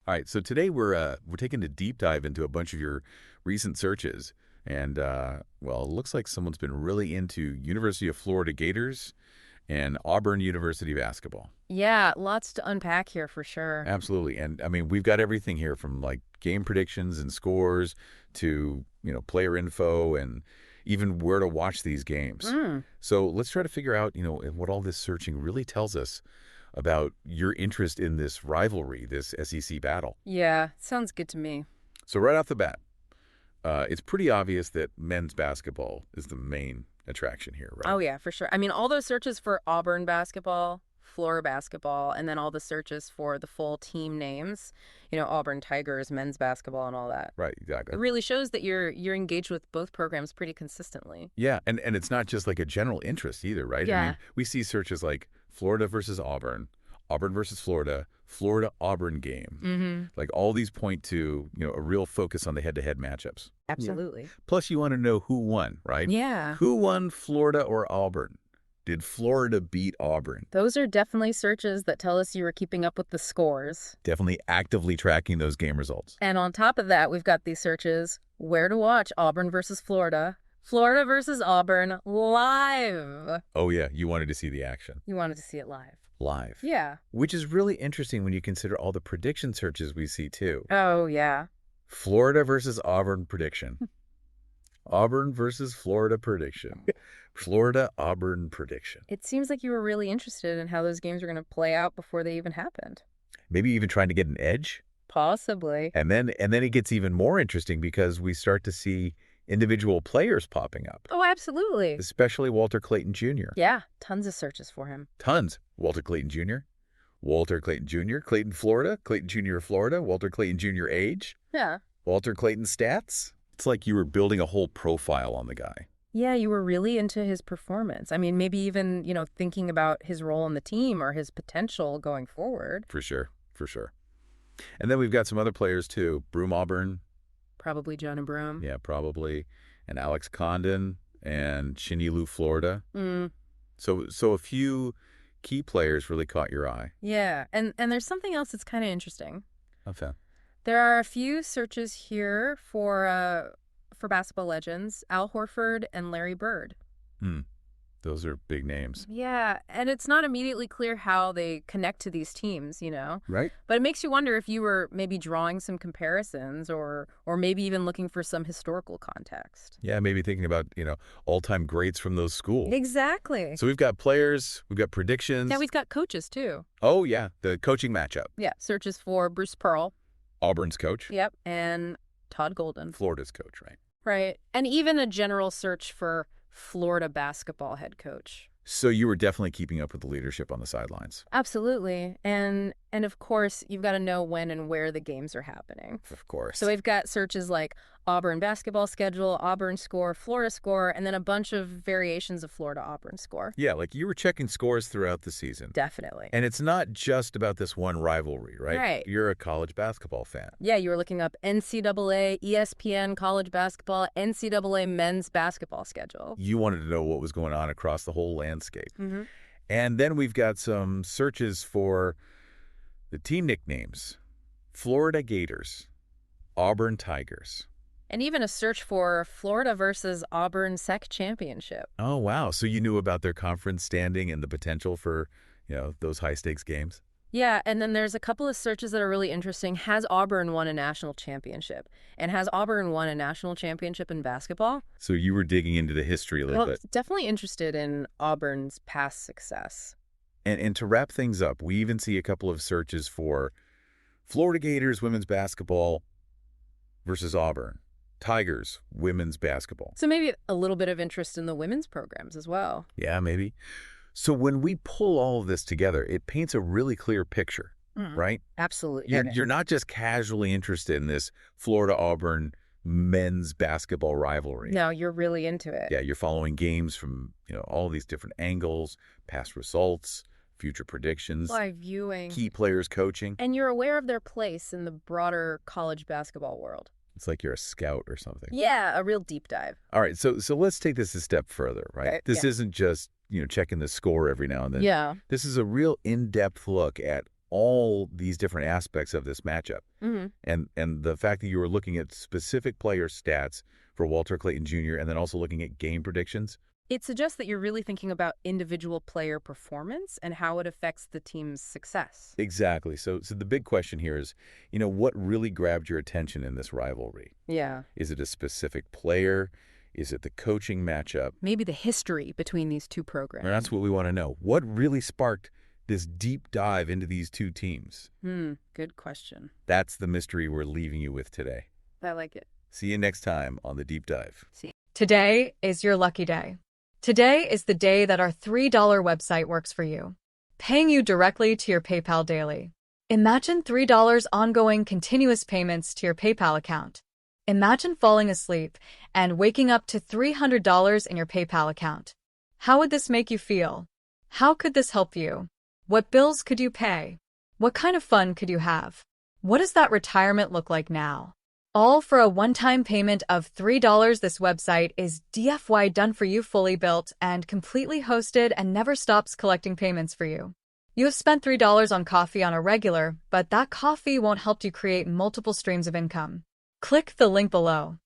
All right, so today we're taking a deep dive into a bunch of your recent searches, and well, it looks like someone's been really into University of Florida Gators and Auburn University basketball. Yeah, lots to unpack here for sure. Absolutely, and I mean we've got everything here from like game predictions and scores to player info and even where to watch these games. So let's try to figure out what all this searching really tells us about your interest in this rivalry, this SEC battle. Yeah, sounds good to me. So right off the bat, it's pretty obvious that men's basketball is the main attraction here, right? Oh, yeah, for sure. I mean, all those searches for Auburn basketball, Florida basketball, and then all the searches for the full team names, Auburn Tigers, men's basketball, and all that. Right, exactly. It really shows that you're engaged with both programs pretty consistently. Yeah, and it's not just like a general interest either, right? Yeah. I mean, we see searches like Florida versus Auburn, Auburn versus Florida, Florida-Auburn game. Like all these point to, a real focus on the head-to-head matchups. Absolutely. Yeah. Plus, you want to know who won, right? Yeah. Who won, Florida or Auburn? Did Florida beat Auburn? Those are definitely searches that tell us you were keeping up with the scores. Definitely actively tracking those game results. And on top of that, we've got these searches, where to watch Auburn versus Florida, Florida versus Auburn live. Oh, yeah. You wanted to see the action. You wanted to see it live. Live. Yeah. Which is really interesting when you consider all the prediction searches we see, too. Oh, yeah. Florida versus Auburn prediction. Auburn versus Florida prediction. Florida, Auburn prediction. It seems like you were really interested in how those games were going to play out before they even happened. Maybe even trying to get an edge. Possibly. And then it gets even more interesting because we start to see individual players popping up. Oh, absolutely. Especially Walter Clayton Jr. Yeah, tons of searches for him. Tons. Walter Clayton Jr., Walter Clayton Jr., Clayton, Florida, Clayton Jr. Florida, Walter Clayton Jr. age. Yeah. Walter Clayton stats. It's like you were building a whole profile on the guy. Yeah, you were really into his performance. I mean, maybe even, thinking about his role on the team or his potential going forward. For sure. For sure. And then we've got some other players, too. Broome Auburn. Probably Jonah Broome. Yeah, probably. And Alex Condon and Shinilu, Florida. So a few key players really caught your eye. Yeah, and there's something else that's kind of interesting. Okay. There are a few searches here for basketball legends, Al Horford and Larry Bird. Those are big names. Yeah, and it's not immediately clear how they connect to these teams, Right. But it makes you wonder if you were maybe drawing some comparisons or maybe even looking for some historical context. Yeah, maybe thinking about, all-time greats from those schools. Exactly. So we've got players, we've got predictions. Yeah, we've got coaches, too. Oh, yeah, the coaching matchup. Yeah, searches for Bruce Pearl. Auburn's coach. Yep, and Todd Golden. Florida's coach, right? Right, and even a general search for Florida basketball head coach. So you were definitely keeping up with the leadership on the sidelines. Absolutely. And of course, you've got to know when and where the games are happening. Of course. So we've got searches like Auburn basketball schedule, Auburn score, Florida score, and then a bunch of variations of Florida Auburn score. Yeah, like you were checking scores throughout the season. Definitely. And it's not just about this one rivalry, right? Right. You're a college basketball fan. Yeah, you were looking up NCAA, ESPN college basketball, NCAA men's basketball schedule. You wanted to know what was going on across the whole landscape. Mm-hmm. And then we've got some searches for the team nicknames. Florida Gators, Auburn Tigers. And even a search for Florida versus Auburn SEC championship. Oh, wow. So you knew about their conference standing and the potential for, those high-stakes games? Yeah, and then there's a couple of searches that are really interesting. Has Auburn won a national championship? And has Auburn won a national championship in basketball? So you were digging into the history a little bit. Definitely interested in Auburn's past success. And to wrap things up, we even see a couple of searches for Florida Gators women's basketball versus Auburn. Tigers women's basketball. So maybe a little bit of interest in the women's programs as well. Yeah, maybe. So when we pull all of this together, it paints a really clear picture, right? Absolutely. You're not just casually interested in this Florida-Auburn men's basketball rivalry. No, you're really into it. Yeah, you're following games from, all these different angles, past results, future predictions, Live viewing. key players coaching. And you're aware of their place in the broader college basketball world. It's like you're a scout or something. Yeah, a real deep dive. All right, so let's take this a step further, right? Okay, This yeah. isn't just, checking the score every now and then. Yeah. This is a real in-depth look at all these different aspects of this matchup. And the fact that you were looking at specific player stats for Walter Clayton Jr. and then also looking at game predictions. It suggests that you're really thinking about individual player performance and how it affects the team's success. Exactly. So the big question here is, what really grabbed your attention in this rivalry? Yeah. Is it a specific player? Is it the coaching matchup? Maybe the history between these two programs. And that's what we want to know. What really sparked this deep dive into these two teams? Good question. That's the mystery we're leaving you with today. I like it. See you next time on The Deep Dive. See. Today is your lucky day. Today is the day that our $3 website works for you, paying you directly to your PayPal daily. Imagine $3 ongoing continuous payments to your PayPal account. Imagine falling asleep and waking up to $300 in your PayPal account. How would this make you feel? How could this help you? What bills could you pay? What kind of fun could you have? What does that retirement look like now? All for a one-time payment of $3. This website is DFY done for you, fully built and completely hosted, and never stops collecting payments for you. You have spent $3 on coffee on a regular, but that coffee won't help you create multiple streams of income. Click the link below.